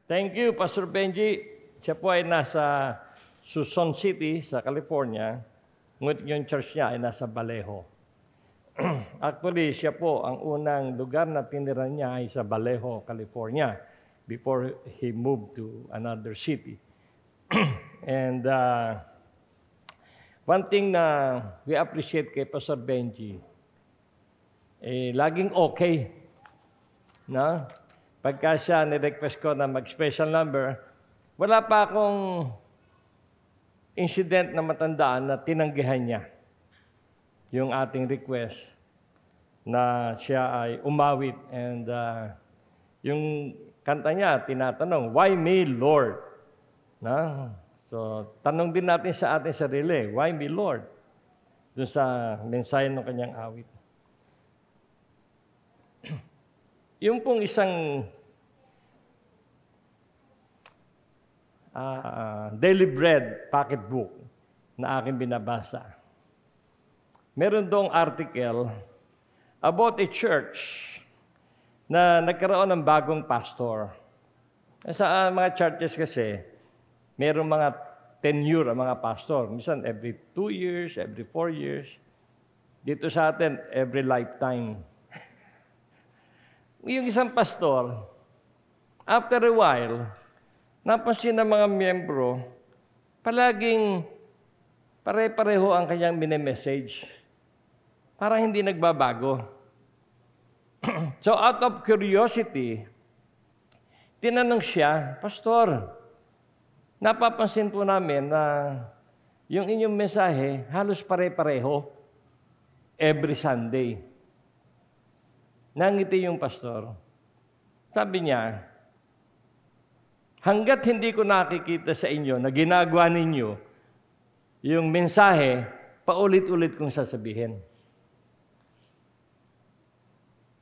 Thank you, Pastor Benji. Siya po ay nasa Suson City sa California. Ngunit yung church niya ay nasa Vallejo. Actually, siya po ang unang lugar na tinira niya ay sa Vallejo, California before he moved to another city. And one thing na we appreciate kay Pastor Benji, laging okay. No? Pagka siya ni-request ko na mag-special number, wala pa akong incident na matandaan na tinanggihan niya yung ating request na siya ay umawit. And yung kanta niya, tinatanong, "Why me, Lord?" Na? So, tanong din natin sa ating sarili, "Why me, Lord?" Doon sa mensahe ng kanyang awit. Yung pong isang Daily Bread pocketbook na aking binabasa. Meron doong article about a church na nagkaroon ng bagong pastor. Sa mga churches kasi, meron mga tenure ang mga pastor. Minsan every 2 years, every 4 years. Dito sa atin, every lifetime. Yung isang pastor, after a while, napansin ng mga miyembro, palaging pare-pareho ang kanyang mini-message. Parang hindi nagbabago. So out of curiosity, tinanong siya, "Pastor, napapansin po namin na yung inyong mensahe halos pare-pareho every Sunday." Nangiti yung pastor. Sabi niya, "Hanggat hindi ko nakikita sa inyo na ginagawa ninyo yung mensahe, paulit-ulit kong sasabihin."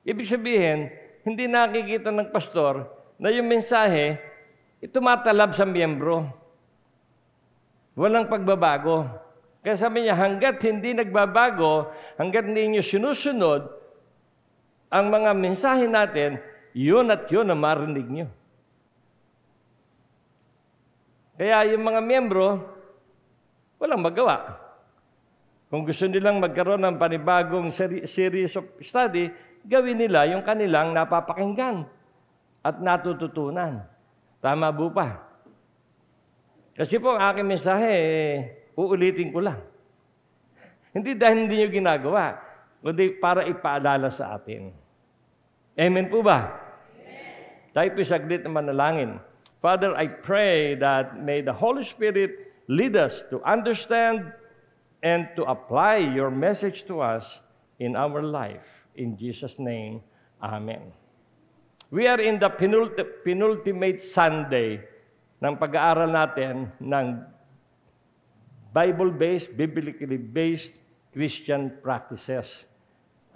Ibig sabihin, hindi nakikita ng pastor na yung mensahe, tumatalab sa miyembro. Walang pagbabago. Kaya sabi niya, hanggat hindi nagbabago, hanggat hindi nyo sinusunod ang mga mensahe natin, yun at yun ang marinig nyo. Kaya yung mga miyembro, walang magawa. Kung gusto nilang magkaroon ng panibagong series of study, gawin nila yung kanilang napapakinggan at natututunan. Tama po pa? Kasi po ang aking mensahe, uulitin ko lang. Hindi dahil hindi nyo ginagawa, kundi para ipaalala sa atin. Amen po ba? Amen. Tayo po saglit na manalangin. Father, I pray that may the Holy Spirit lead us to understand and to apply your message to us in our life. In Jesus' name, Amen. We are in the penultimate Sunday ng pag-aaral natin ng Bible-based, biblically based Christian practices.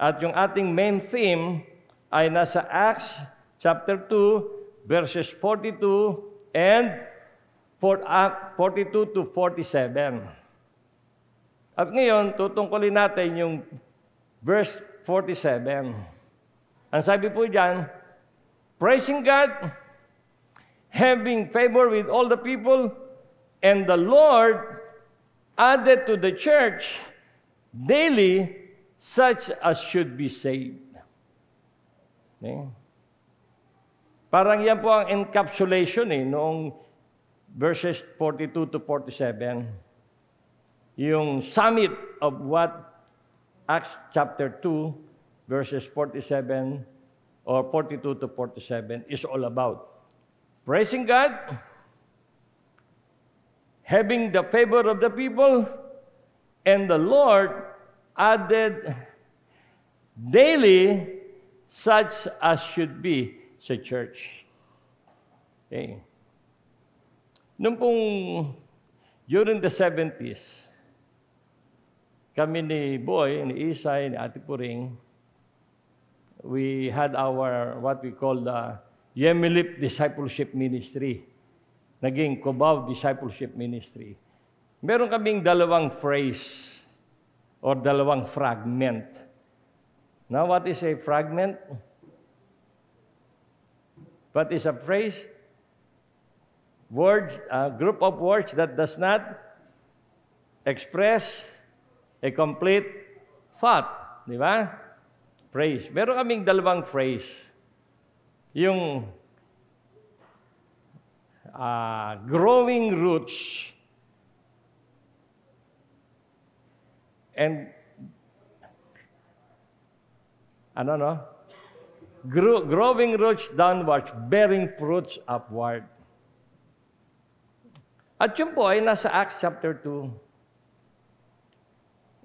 At yung ating main theme ay nasa Acts chapter 2, verses 42 and 42 to 47. At ngayon, tutungkulin natin yung verse 47. Ang sabi po diyan, "Praising God, having favor with all the people, and the Lord added to the church daily such as should be saved." Okay? Parang yan po ang encapsulation noong verses 42 to 47. Yung summit of what Acts chapter 2, verses 47 or 42 to 47 is all about. Praising God, having the favor of the people, and the Lord added daily such as should be sa church. Okay. Noong pong during the 70s, kami ni Boy, ni Isay, ni Ate Puring, we had our what we call the Yemilip Discipleship Ministry. Naging Cubao Discipleship Ministry. Meron kaming dalawang phrase or dalawang fragment. Now, what is a fragment? What is a phrase? words, a group of words that does not express a complete thought. Di ba? Phrase. Meron kaming dalawang phrase. Yung growing roots and growing roots downwards, bearing fruits upward. At yun po ay nasa Acts chapter 2.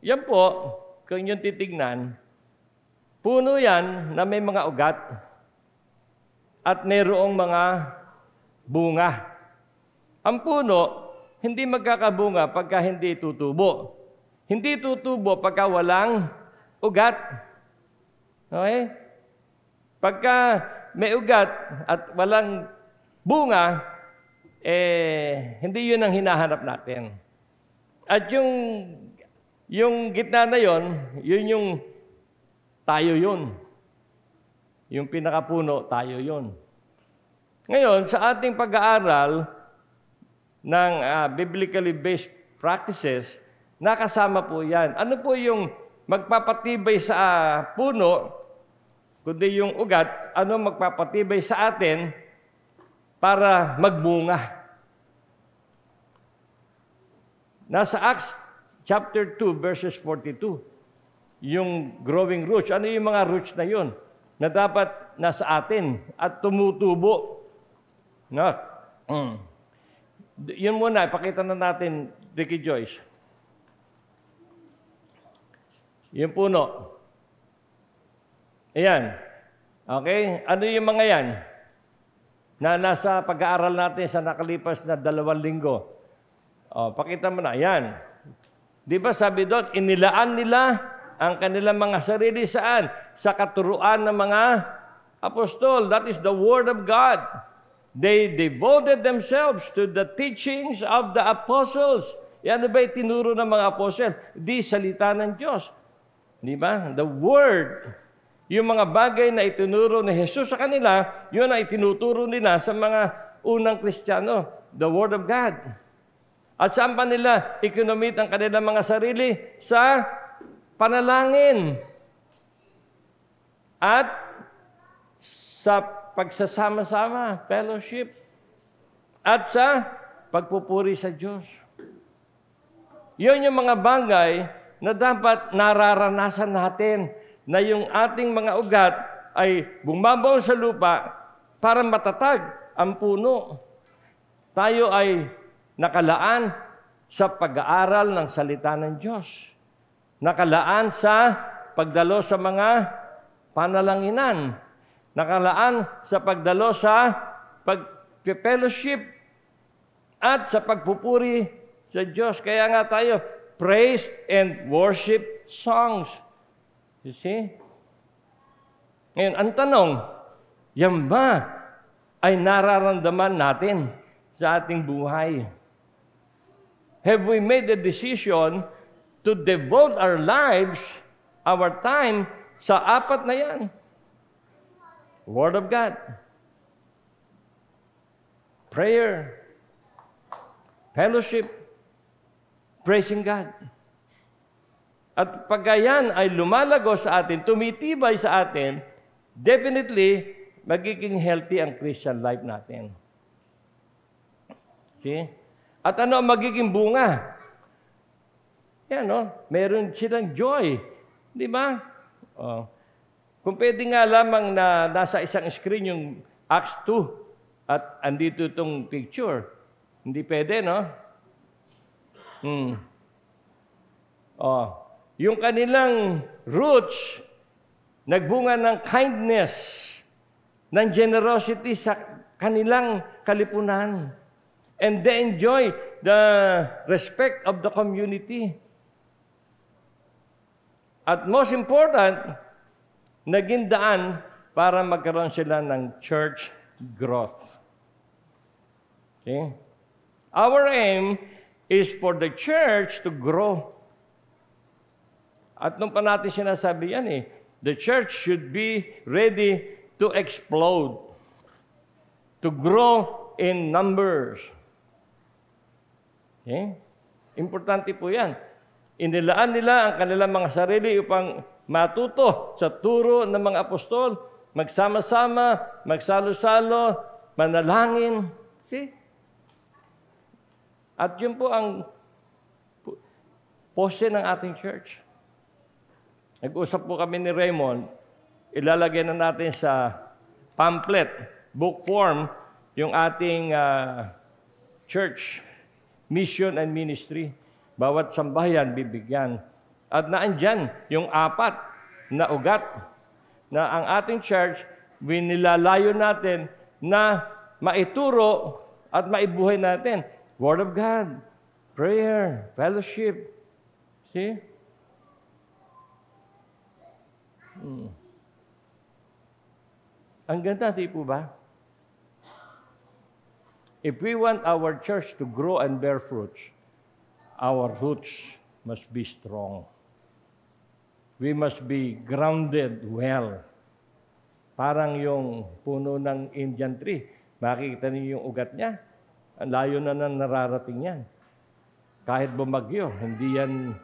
Yan po, kung yung titignan, puno yan na may mga ugat at mayroong mga bunga. Ang puno, hindi magkakabunga pagka hindi tutubo. Hindi tutubo pagka walang ugat. Okay? Pagka may ugat at walang bunga, hindi yun ang hinahanap natin. At yung gitna na yun, yun yung tayo yun. Yung pinakapuno, tayo yun. Ngayon, sa ating pag-aaral ng biblically based practices, nakasama po yan. Ano po yung magpapatibay sa puno, kundi yung ugat, ano magpapatibay sa atin para magbunga? Nasa Acts chapter 2, verses 42, yung growing roots. Ano yung mga roots na yun? Na dapat nasa atin at tumutubo. No? Yun muna, ipakita na natin, Ricky Joyce. Yung puno. Ayan. Okay? Ano yung mga yan? Na nasa pag-aaral natin sa nakalipas na 2 linggo. Pakita mo na. Ayan. Di ba sabi doon, inilaan nila ang kanilang mga sarili saan? Sa katuruan ng mga apostol. That is the Word of God. They devoted themselves to the teachings of the apostles. Yan ba itinuro ng mga apostles? Di salita ng Diyos. Di ba? The Word. Yung mga bagay na itinuro ni Jesus sa kanila, yun ay tinuturo nila sa mga unang Kristiyano. The Word of God. At saan pa nila ikinomit ang kanilang mga sarili? Sa panalangin. At sa pagsasama-sama, fellowship. At sa pagpupuri sa Diyos. Yun yung mga bagay na dapat nararanasan natin na yung ating mga ugat ay bumabaw sa lupa para matatag ang puno. Tayo ay nakalaan sa pag-aaral ng salita ng Diyos. Nakalaan sa pagdalo sa mga panalanginan. Nakalaan sa pagdalo sa pag-fellowship at sa pagpupuri sa Diyos. Kaya nga tayo, praise and worship songs. You see? Ngayon, ang tanong, yan ba ay nararamdaman natin sa ating buhay? Have we made the decision to devote our lives, our time, sa apat na yan? Word of God. Prayer. Fellowship. Praising God. At pag yan ay lumalago sa atin, tumitibay sa atin, definitely, magiging healthy ang Christian life natin. Okay? At ano ang magiging bunga? Yan, no? Meron silang joy. Di ba? Kung pwede nga lamang na nasa isang screen yung Acts 2 at andito itong picture. Hindi pwede, no? Yung kanilang roots, nagbunga ng kindness, ng generosity sa kanilang kalipunan. And they enjoy the respect of the community. At most important, naging daan para magkaroon sila ng church growth. Okay? Our aim is for the church to grow. At nung pa natin sinasabi yan the church should be ready to explode, to grow in numbers. Okay? Importante po yan. Inilaan nila ang kanilang mga sarili upang matuto sa turo ng mga apostol, magsama-sama, magsalo-salo, manalangin. See? At yun po ang pose ng ating church. Nag-usap po kami ni Raymond, ilalagay na natin sa pamphlet, book form, yung ating church, mission and ministry. Bawat sambahayan bibigyan. At naandyan yung 4 na ugat na ang ating church, winilalayo natin na maituro at maibuhay natin. Word of God, prayer, fellowship. See? Ang ganda, di po ba? If we want our church to grow and bear fruits, our roots must be strong. We must be grounded well. Parang yung puno ng Indian tree. Makikita niyo yung ugat niya. Ang layo na nararating yan. Kahit bumagyo, hindi yan,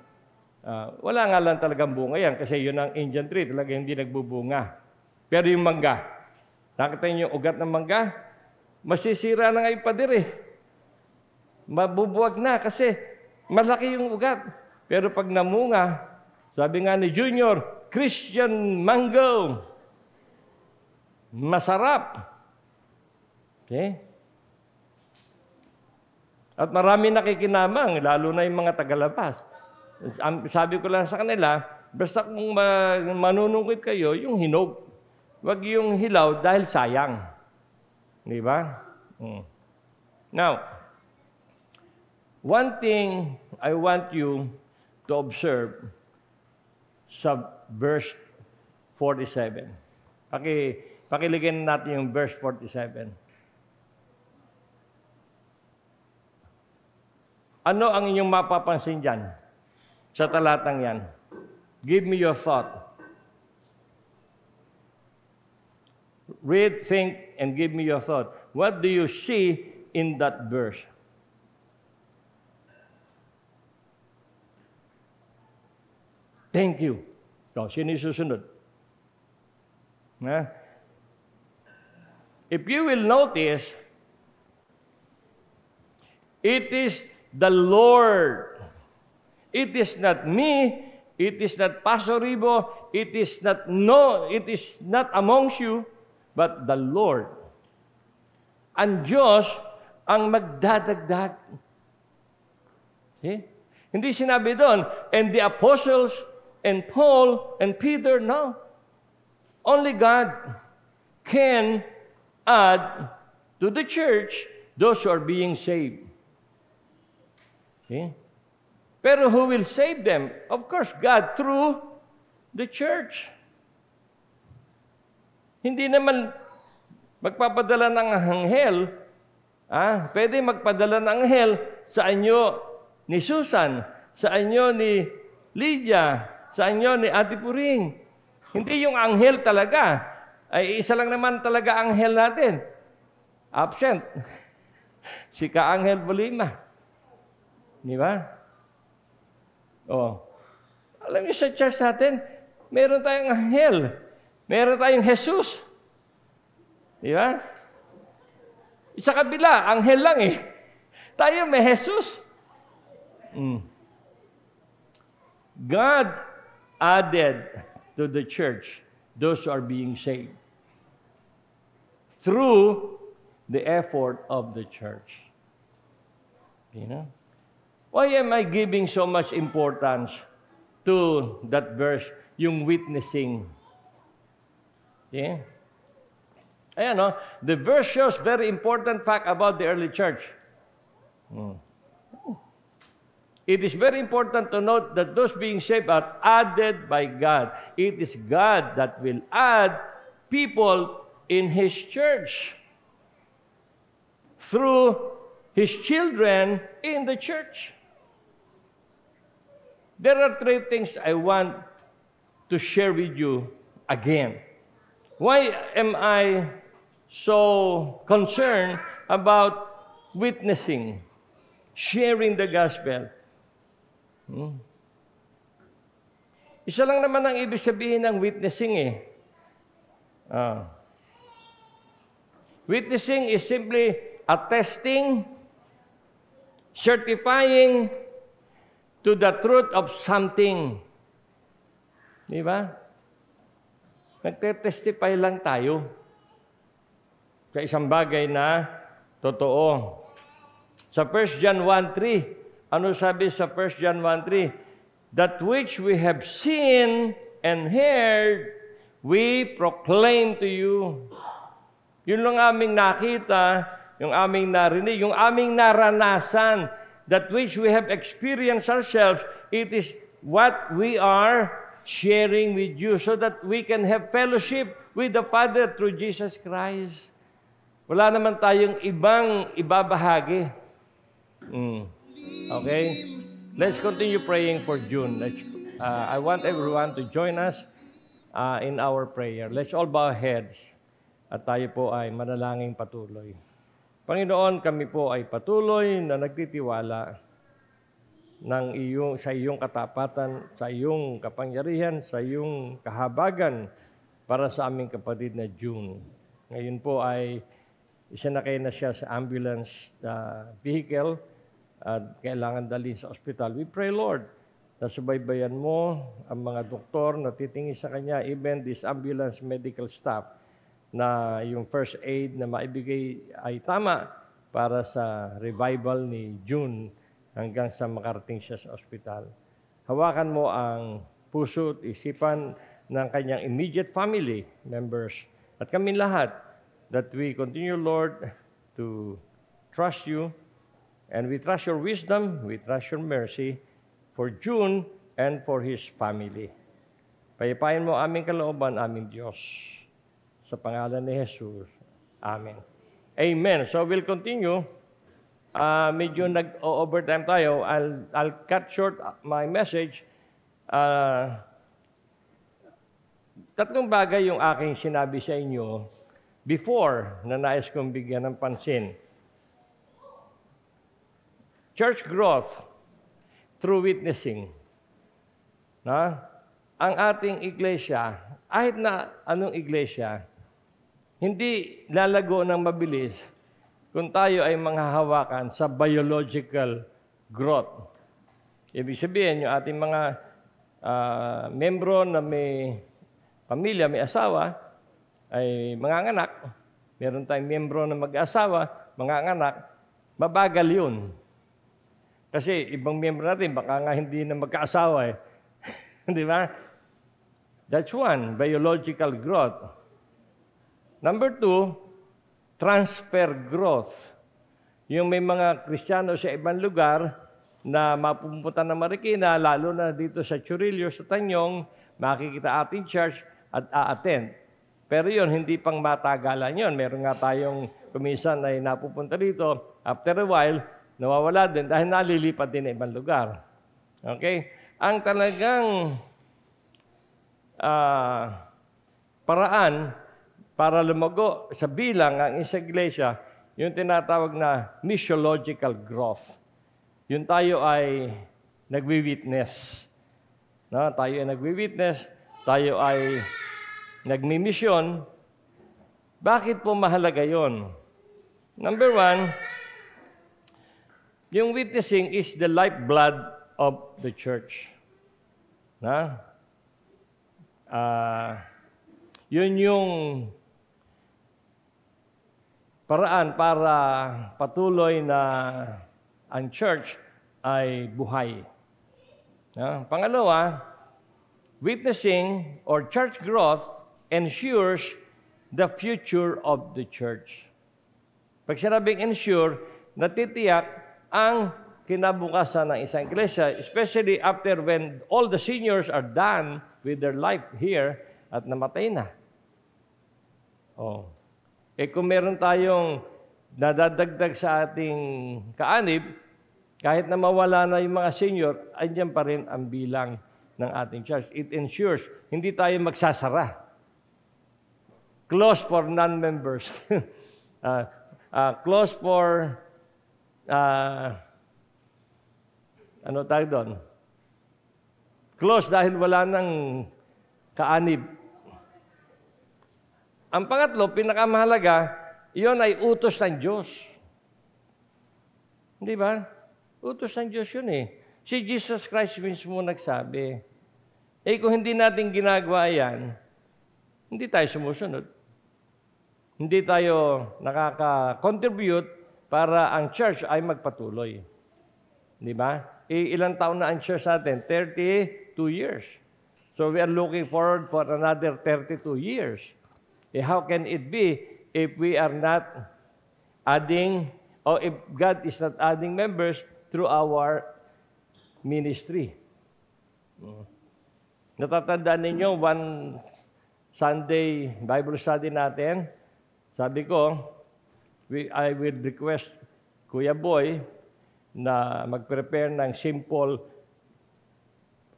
wala nga lang talagang bunga yan kasi yun ang Indian tree, talaga hindi nagbubunga. Pero yung mangga, nakita niyo yung ugat ng mangga, masisira na nga yung pader eh. Mabubuwag na kasi malaki yung ugat. Pero pag namunga, sabi nga ni Junior, Christian mango, masarap. Okay? At marami nakikinamang, lalo na yung mga tagalabas. Sabi ko lang sa kanila, basta kung manunungkit kayo, yung hinog. Wag yung hilaw dahil sayang. Di ba? Now, one thing I want you to observe sa verse 47. Pakiligyan natin yung verse 47. Ano ang inyong mapapansin dyan sa talatang yan? Give me your thought. Read, think, and give me your thought. What do you see in that verse? Thank you. So, sino yung susunod? If you will notice, it is the Lord. It is not me. It is not Pastor Ribo. It is not amongst you, but the Lord. Ang Diyos ang magdadagdag. See? Hindi sinabi doon, and the apostles, and Paul, and Peter, no. Only God can add to the church those who are being saved. Okay? Pero who will save them? Of course, God through the church. Hindi naman magpapadala ng anghel. Pwede magpadala ng anghel sa anyo ni Susan, sa anyo ni Lydia, sa anyo ni Ate Puring. Hindi yung anghel talaga. Ay isa lang naman talaga anghel natin. Absent. Si Ka-Anghel Bolima. Di ba? Alam niyo sa church natin, meron tayong anghel. Meron tayong Jesus. Di ba? Sa kabila, anghel lang eh. Tayo may Jesus. God added to the church those who are being saved through the effort of the church. You know? Why am I giving so much importance to that verse, yung witnessing? Yeah? Ayan, no? The verse shows very important fact about the early church. It is very important to note that those being saved are added by God. It is God that will add people in His church through His children in the church. There are 3 things I want to share with you again. Why am I so concerned about witnessing? sharing the gospel. Isa lang naman ang ibig sabihin ng witnessing eh. Witnessing is simply attesting, certifying to the truth of something. Di ba? Nagte-testify lang tayo sa isang bagay na totoo. Sa 1 John 1:3, ano sabi sa 1 John 1:3? That which we have seen and heard, we proclaim to you. Yun lang aming nakita, yung aming narinig, yung aming naranasan. That which we have experienced ourselves, it is what we are sharing with you so that we can have fellowship with the Father through Jesus Christ. Wala naman tayong ibang ibabahagi. Okay? Let's continue praying for June. I want everyone to join us in our prayer. Let's all bow our heads at tayo po ay manalangin patuloy. Panginoon, kami po ay patuloy na nagtitiwala sa iyong katapatan, sa iyong kapangyarihan, sa iyong kahabagan para sa aming kapatid na June. Ngayon po ay isinakay na siya sa ambulance vehicle at kailangan dalhin sa ospital. We pray, Lord, na subaybayan mo ang mga doktor na titingin sa kanya, even this ambulance medical staff, na yung first aid na maibigay ay tama para sa revival ni June hanggang sa makarating siya sa ospital. Hawakan mo ang puso at isipan ng kanyang immediate family members at kami lahat, that we continue, Lord, to trust you, and we trust your wisdom, we trust your mercy for June and for his family. Payapain mo aming kalooban, aming Diyos. Sa pangalan ni Jesus. Amen. Amen. So we'll continue. Medyo nag-overtime tayo. I'll cut short my message. Tatlong bagay yung aking sinabi sa inyo before na nais kong bigyan ng pansin. Church growth through witnessing. Ang ating iglesia, kahit na anong iglesia, hindi lalago ng mabilis kung tayo ay manghahawakan sa biological growth. Ibig sabihin, yung ating mga membro na may pamilya, may asawa, ay manganganak. Meron tayong membro na mag-asawa, manganganak, mabagal yun. Kasi ibang membro natin, baka nga hindi na magkaasawa eh. Di ba? That's one, biological growth. Number 2, transfer growth. Yung may mga Kristiyano sa ibang lugar na mapupunta ng Marikina, lalo na dito sa Churillo, sa Tanyong, makikita ating church at a-attend. Pero yun, hindi pang matagalan yun. Meron nga tayong kuminsan ay napupunta dito. After a while, nawawala din dahil nalilipat din sa ibang lugar. Okay? Ang talagang paraan para lumago sa bilang ang isang iglesia, yung tinatawag na missiological growth. Yung tayo ay nagwi-witness. Tayo ay nagwi-witness, tayo ay nagmi-mission. Bakit po mahalaga yon? Number 1, yung witnessing is the lifeblood of the church. Yun yung paraan para patuloy na ang church ay buhay. Pangalawa, witnessing or church growth ensures the future of the church. Pag sinabing ensure, natitiyak ang kinabukasan ng isang iglesia, especially after when all the seniors are done with their life here at namatay na. Kung meron tayong nadadagdag sa ating kaanib, kahit na mawala na yung mga senior, andyan pa rin ang bilang ng ating church. It ensures, hindi tayo magsasara. Close for non-members. Close for Ano tayo doon? Close dahil wala nang kaanib. Ang pangatlo, pinakamahalaga, iyon ay utos ng Diyos. Hindi ba? Utos ng Diyos yun eh. Si Jesus Christ mismo nagsabi. Kung hindi natin ginagawa yan, hindi tayo sumusunod. Hindi tayo nakaka-contribute para ang church ay magpatuloy. Di ba? Ilang taon na ang church natin? 32 years. So we are looking forward for another 32 years. How can it be if we are not adding, or if God is not adding members through our ministry? Natatandaan ninyo, one Sunday Bible study natin, sabi ko, I will request Kuya Boy na mag-prepare ng simple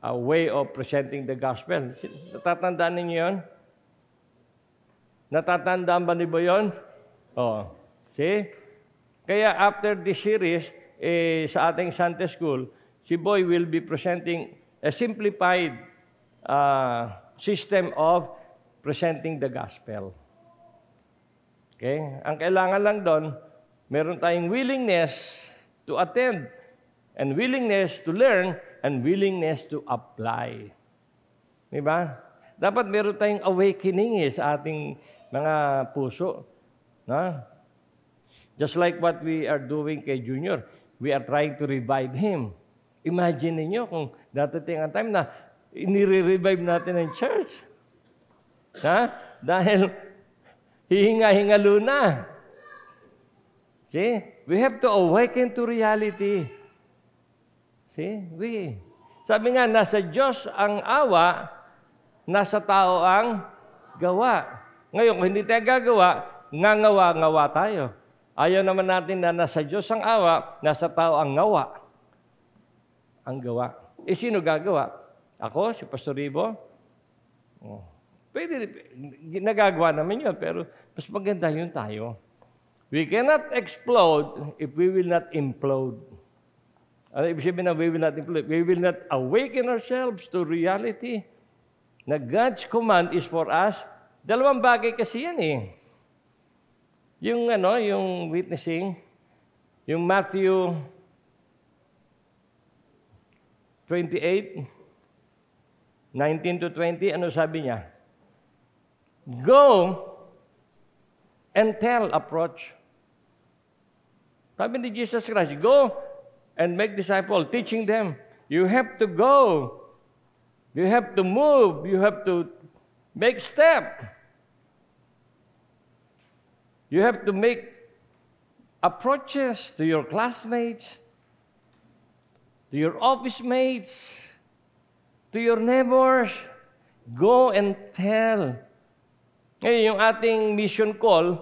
way of presenting the gospel. Natatandaan ninyo yun? Natatandaan ba niyo yun? Oh, see? Kaya after this series, sa ating Sunday School, si Boy will be presenting a simplified system of presenting the gospel. Okay? Ang kailangan lang doon, meron tayong willingness to attend, and willingness to learn, and willingness to apply. Diba? Dapat meron tayong awakening sa ating mga puso. No? Just like what we are doing kay Junior, we are trying to revive him. Imagine niyo kung dadating ang time na inire-revive natin ang church. Ha? Dahil hihinga-hingalo na. See? We have to awaken to reality. See? Sabi nga, nasa Diyos ang awa, nasa tao ang gawa. Ngayon, kung hindi tayo gagawa, ngangawa-ngawa tayo. Ayaw naman natin na nasa Diyos ang awa, nasa tao ang ngawa. Ang gawa. Sino gagawa? Ako, si Pastor Ribo? Oh. Pwede, nagagawa naman yun, pero mas maganda yun tayo. We cannot explode if we will not implode. Ano ibig sabihin na we will not implode? We will not awaken ourselves to reality na God's command is for us. Dalawang bagay kasi yan eh. Yung witnessing, yung Matthew 28, 19 to 20, ano sabi niya? Go and tell, approach. Sabi ni Jesus Christ, go and make disciples, teaching them. You have to go. You have to move. You have to make step. You have to make approaches to your classmates, to your office mates, to your neighbors. Go and tell. Ngayon, yung ating mission call,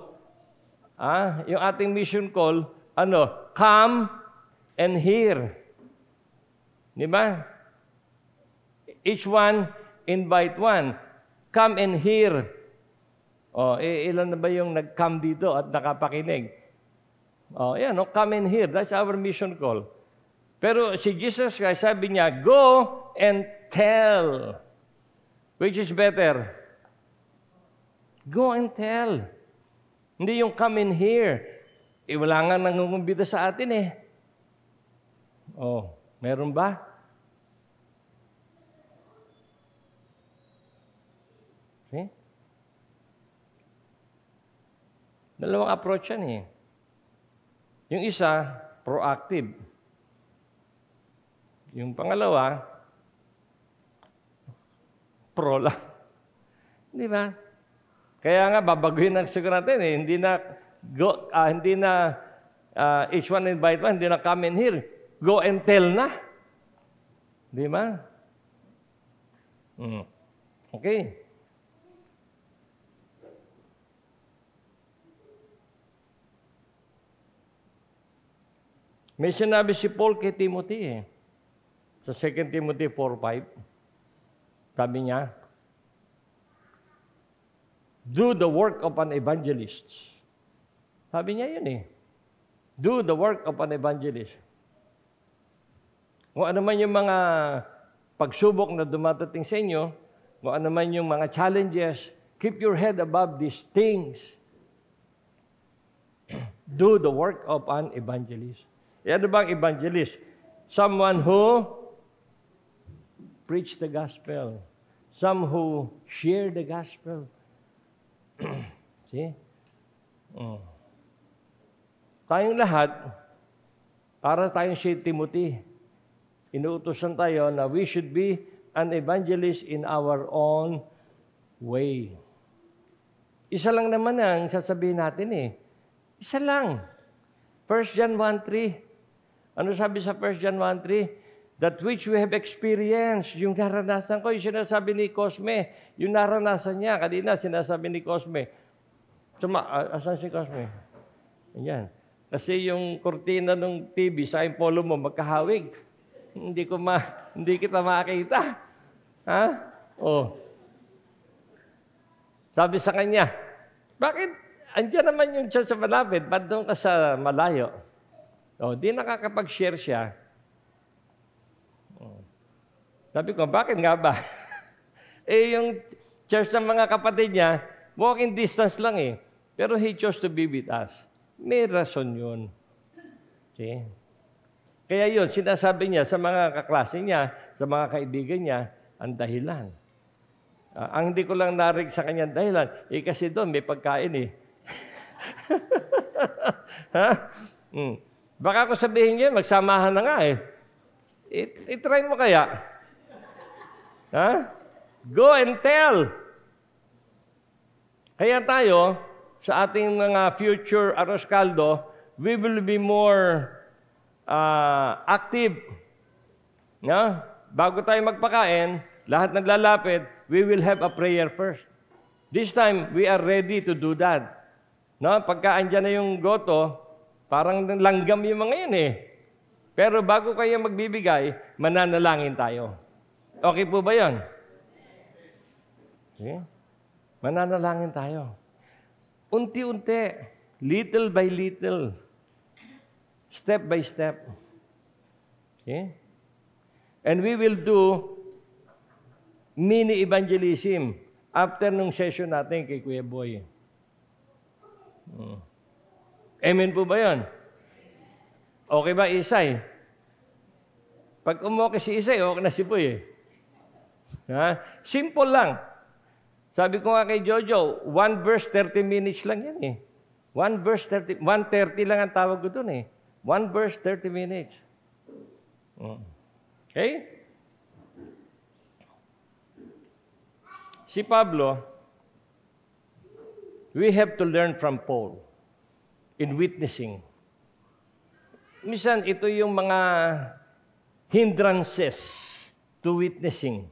come and hear. Di ba? Each one, invite one. Come and hear. Ilan na ba yung nag-come dito at nakapakinig? Come and hear. That's our mission call. Pero si Jesus Christ, sabi niya, go and tell. Which is better? Go and tell. Hindi yung come and hear. Wala nga nangungumbida sa atin eh. Meron ba? See? Dalawang approach yan eh. Yung isa, proactive. Yung pangalawa, pro lang. Di ba? Kaya nga, babaguhin ang siguro natin eh. Hindi na each one invite one, hindi na come in here. Go and tell na. Di ba? Okay. May sinabi si Paul kay Timothy eh. Sa 2 Timothy 4:5. Sabi niya, do the work of an evangelist. Sabi niya yun eh. Do the work of an evangelist. Kung ano man yung mga pagsubok na dumadating sa inyo, kung ano man yung mga challenges, keep your head above these things. Do the work of an evangelist. Ano bang evangelist? Someone who preach the gospel. Some who share the gospel. See? Tayong lahat, para tayong si Timothy, inuutosan tayo na we should be an evangelist in our own way. Isa lang naman ang sasabihin natin eh. Isa lang. 1 John 1:3. Ano sabi sa 1 John 1:3? That which we have experienced, yung naranasan ko, yung sinasabi ni Cosme, yung naranasan niya, kanina sinasabi ni Cosme. Asan si Cosme? Ayan. Kasi yung kurtina ng TV sa yung polo mo, magkahawig. Hindi kita makakita. Ha? Oh. Sabi sa kanya, bakit? Andiyan naman yung church sa malapit, ba't doon ka sa malayo? Oh, di nakakapag-share siya. Sabi ko, bakit nga ba? Yung church ng mga kapatid niya, walking distance lang eh. Pero he chose to be with us. May rason yun. See? Kaya yun, sinasabi niya sa mga kaklase niya, sa mga kaibigan niya, ang dahilan. Ang hindi ko lang narig sa kanya dahilan, kasi doon may pagkain eh. Ha? Baka ko sabihin niya, magsamahan na nga eh. I-try mo kaya. Ha? Go and tell. Kaya tayo, sa ating mga future Arroz Caldo, we will be more active. No? Bago tayo magpakain, lahat naglalapit, we will have a prayer first. This time, we are ready to do that. No? Pagka andyan na yung goto, parang langgam yung mga yun eh. Pero bago kayo magbibigay, mananalangin tayo. Okay po ba yun? Okay? Mananalangin tayo. Unti-unti, little by little, step by step. Okay? And we will do mini evangelism after nung session natin kay Kuya Boy. Amen po ba yun? Okay ba, Isay? Pag umokay si Isay, okay na si Boy eh. Ha? Simple lang. Sabi ko nga kay Jojo, 1 verse 30 minutes lang yan eh. 1 verse 30, 130 lang ang tawag ko dun eh. 1 verse 30 minutes. Okay? Si Pablo, we have to learn from Paul in witnessing. Minsan, ito yung mga hindrances to witnessing.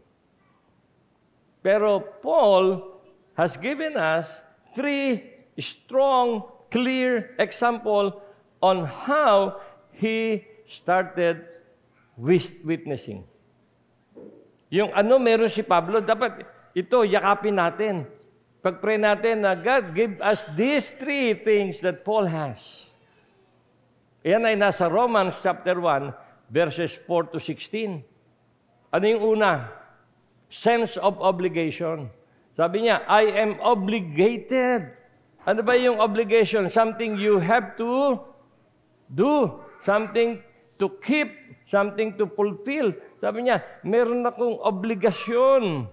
Pero Paul has given us 3 strong, clear example on how he started witnessing. Yung ano meron si Pablo, dapat ito yakapin natin. Pag-pray natin na God give us these 3 things that Paul has. Yan ay nasa Romans chapter 1, verses 4 to 16. Ano yung una? Sense of obligation. Sabi niya, I am obligated. Ano ba yung obligation? Something you have to do. Something to keep. Something to fulfill. Sabi niya, meron akong obligasyon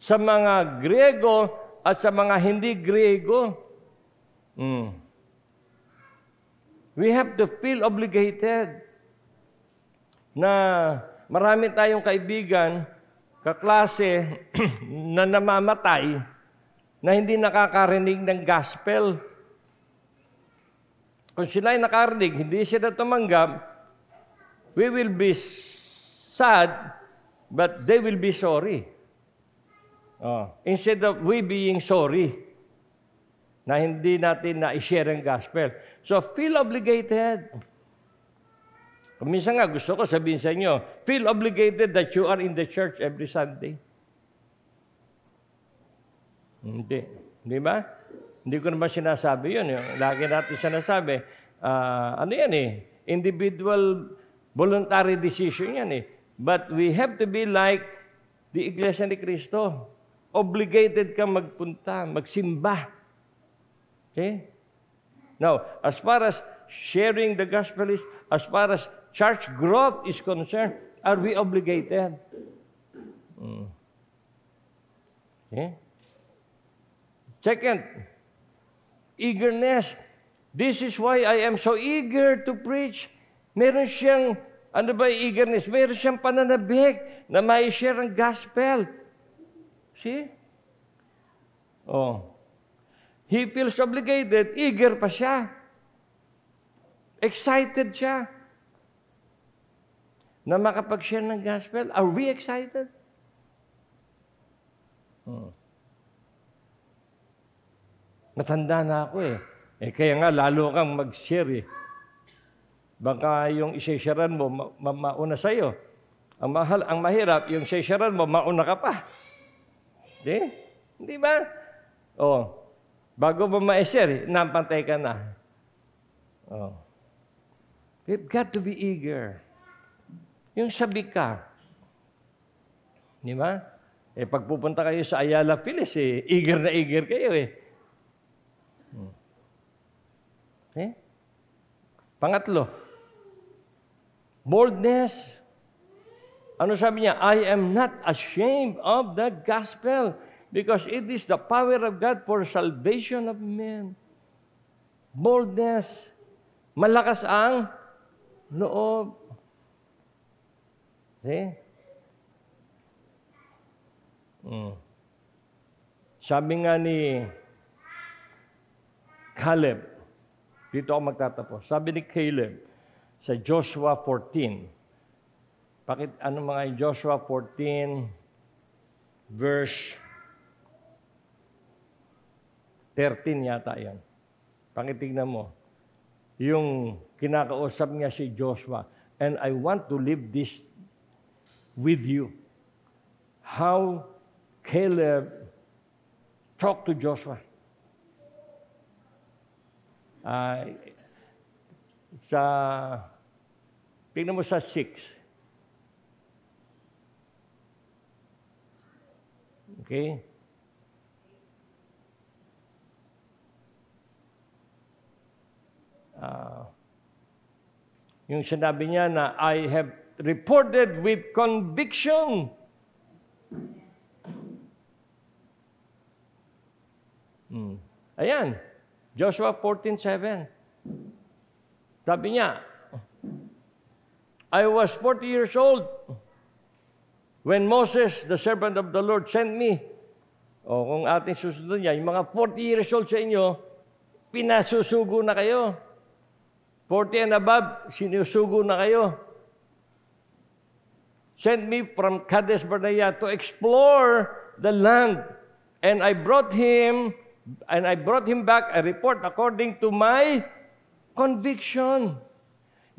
sa mga Griego at sa mga hindi Griego. We have to feel obligated na marami tayong kaibigan, kaklase na namamatay na hindi nakakarinig ng gospel. Kung sila ay nakarinig, hindi sila tumanggap, we will be sad, but they will be sorry. Instead of we being sorry na hindi natin na-share ang gospel. So, feel obligated. Minsan nga, gusto ko sabihin sa inyo, feel obligated that you are in the church every Sunday. Hindi. Di ba? Hindi ko naman sinasabi yun. Lagi natin sinasabi. Ano yan eh? Individual Voluntary decision yan eh. But we have to be like the Iglesia ni Cristo. Obligated ka magpunta, magsimba. Okay? Now, as far as sharing the gospel is, as far as church growth is concerned, are we obligated? Okay? Second, eagerness. This is why I am so eager to preach. Meron siyang, ano ba eagerness? Meron siyang pananabik na mai-share ang gospel. See? Oh. He feels obligated, eager pa siya. Excited siya na makapag-share ng gospel. Are we excited? Matanda na ako eh. Kaya nga, lalo kang mag-share eh. Baka yung isa-sharean mo, mauna sa'yo. Ang mahirap, yung isa-sharean mo, mauna ka pa. Hindi ba? Oh, bago mo ma-share, nampantay ka na. Oh. We've got to be eager. Yung sabi ka. Di ba? Pag pupunta kayo sa Ayala Phyllis, eager na eager kayo eh. Okay? Pangatlo, boldness. Ano sabi niya? I am not ashamed of the gospel because it is the power of God for salvation of men. Boldness. Malakas ang loob. See? Sabi nga ni Caleb, dito ako magtatapos. Sabi ni Caleb sa Joshua 14. Ano mga Joshua 14 verse 13 yata yan. Pakitignan mo. Yung kinakausap niya si Joshua. And I want to leave this with you. How Caleb talked to Joshua. Tingnan mo sa 6. Okay? Yung sinabi niya na, I have reported with conviction. Ayan. Joshua 14:7. Sabi niya, I was 40 years old when Moses, the servant of the Lord, sent me. O kung ating susunod niya, yung mga 40 years old sa inyo, pinasusugo na kayo. 40 and above, sinusugo na kayo. Sent me from Kadesh Barnea to explore the land. And I brought him back a report according to my conviction.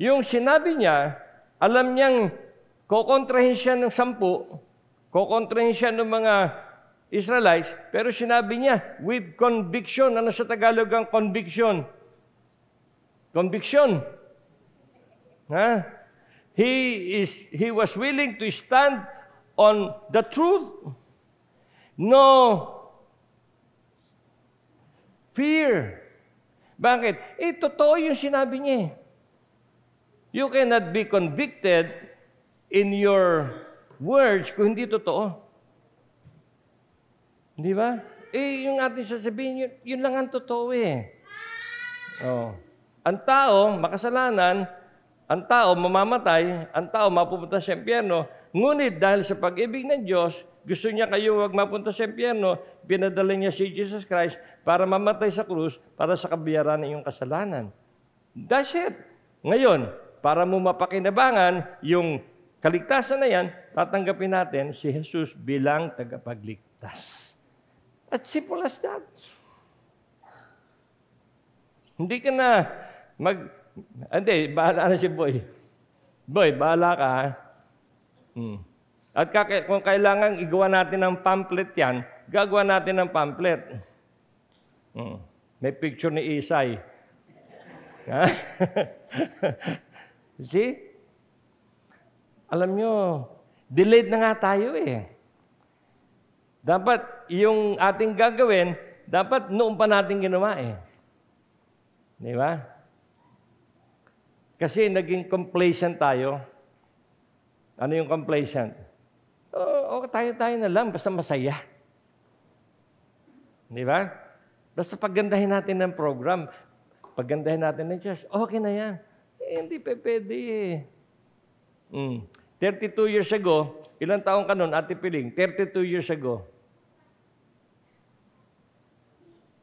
Yung sinabi niya, alam niyang kokontrahin siya ng 10, kokontrahin siya ng mga Israelites, pero sinabi niya, with conviction. Ano sa Tagalog ang conviction? Conviction. He was willing to stand on the truth. No fear. Bakit? Totoo yung sinabi niya. You cannot be convicted in your words kung hindi totoo. Di ba? Yung ating sasabihin, yun lang ang totoo eh. Oh. Ang tao, makasalanan, ang tao mamamatay, ang tao mapupunta sa impyerno, ngunit dahil sa pag-ibig ng Diyos, gusto niya kayo wag mapunta sa impyerno, pinadala niya si Jesus Christ para mamatay sa krus para sa kabayaran ng iyong kasalanan. That's it. Ngayon, para mo mapakinabangan yung kaligtasan na yan, tatanggapin natin si Jesus bilang tagapagligtas. As simple as that. Hindi ka na hindi, bahala na si Boy. Boy, bahala ka. At kung kailangan igawa natin ng pamphlet yan, gagawa natin ng pamphlet. May picture ni Isay. See? alam nyo, delayed na nga tayo eh. Dapat yung ating gagawin, dapat noon pa natin ginawa eh. Di ba? Kasi naging complacent tayo. Ano yung complacent? Tayo na lang, basta masaya. Di ba? Basta paggandahin natin ng program, paggandahin natin ng church, okay na yan. Hindi pa pwede eh. 32 years ago, ilang taong ka nun, Ate Piling? 32 years ago.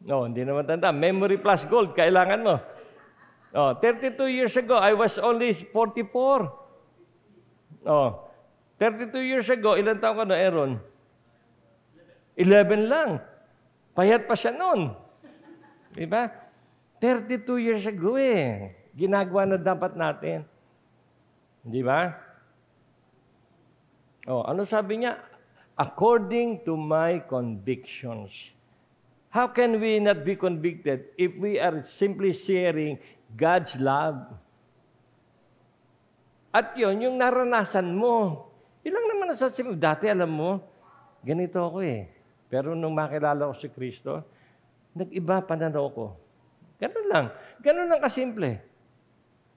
No, hindi naman tanda. Memory plus gold, kailangan mo. 32 years ago, I was only 44. 32 years ago, ilang taong ka nun, Aaron? 11 lang. Payat pa siya nun. Diba? 32 years ago eh. Ginagawa na dapat natin. Di ba? Ano sabi niya? According to my convictions. How can we not be convicted if we are simply sharing God's love? At yun, yung naranasan mo. Ilang naman nasasabi mo, dati alam mo, ganito ako eh. Pero nung makilala ko si Kristo, nag-iba pananaw ko. Ganun lang. Ganun lang kasimple.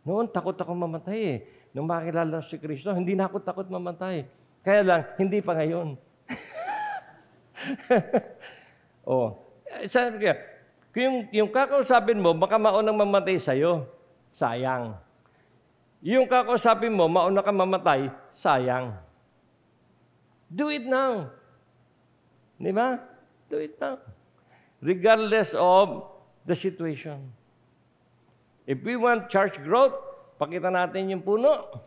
Noon, takot ako mamatay eh. Nung makilala ko si Kristo, hindi na ako takot mamatay. Kaya lang, hindi pa ngayon. Sabi kaya, yung kakausapin mo, baka maunang mamatay sa'yo, sayang. Yung kakausapin mo, mauna ka mamatay, sayang. Do it now. Di ba? Do it now. Regardless of the situation. If we want church growth, pakita natin yung puno.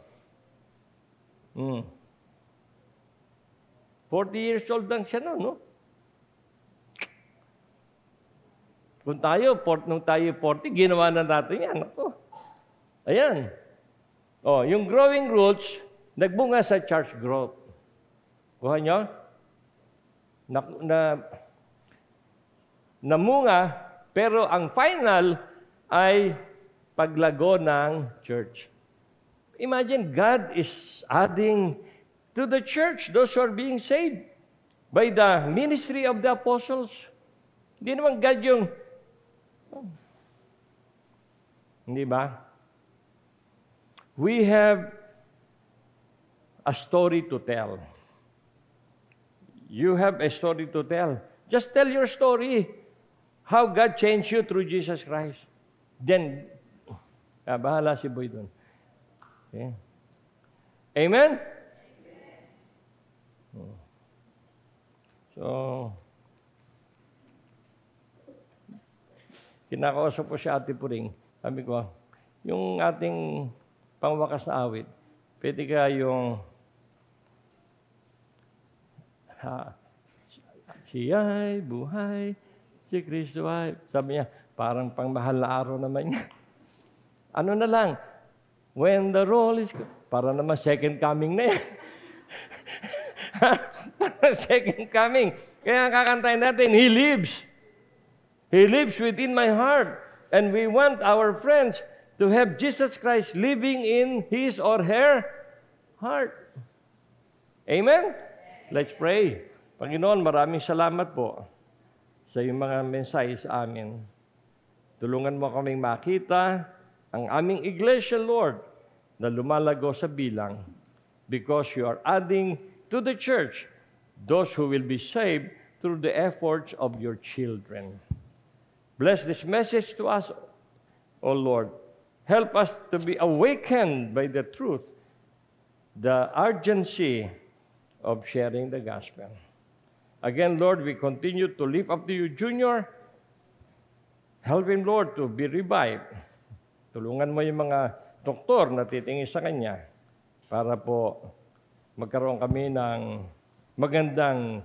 40 years old lang siya no? Kung nung tayo 40, ginawa na natin yan. Ako. Ayan. Yung growing roots, nagbunga sa church growth. Kuha nyo? Namunga, pero ang final ay paglago ng church. Imagine, God is adding to the church those who are being saved by the ministry of the apostles. Hindi naman God yung... Hindi ba? We have a story to tell. You have a story to tell. Just tell your story. How God changed you through Jesus Christ. Then, bahala si Boy doon. Okay. Amen? So, kinakausap ko si Ate Puring. Sabi ko, yung ating pangwakas na awit, pwede ka yung siya'y buhay, si Kristo ay. Sabi niya, parang pangmahal na araw naman niya. Ano na lang, when the roll is... Para naman second coming na yan. Second coming. Kaya kakantayin natin, He lives. He lives within my heart. And we want our friends to have Jesus Christ living in his or her heart. Amen? Let's pray. Panginoon, maraming salamat po sa iyong mga mensahe sa amin. Tulungan mo kaming makita ang aming iglesia, Lord, na lumalago sa bilang because you are adding to the church those who will be saved through the efforts of your children. Bless this message to us, O Lord. Help us to be awakened by the truth, the urgency of sharing the gospel. Again, Lord, we continue to lift up to you, Junior. Help him, Lord, to be revived. Tulungan mo yung mga doktor na titingin sa kanya para po magkaroon kami ng magandang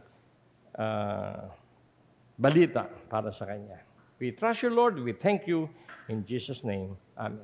balita para sa kanya. We trust you, Lord. We thank you. In Jesus' name, amen.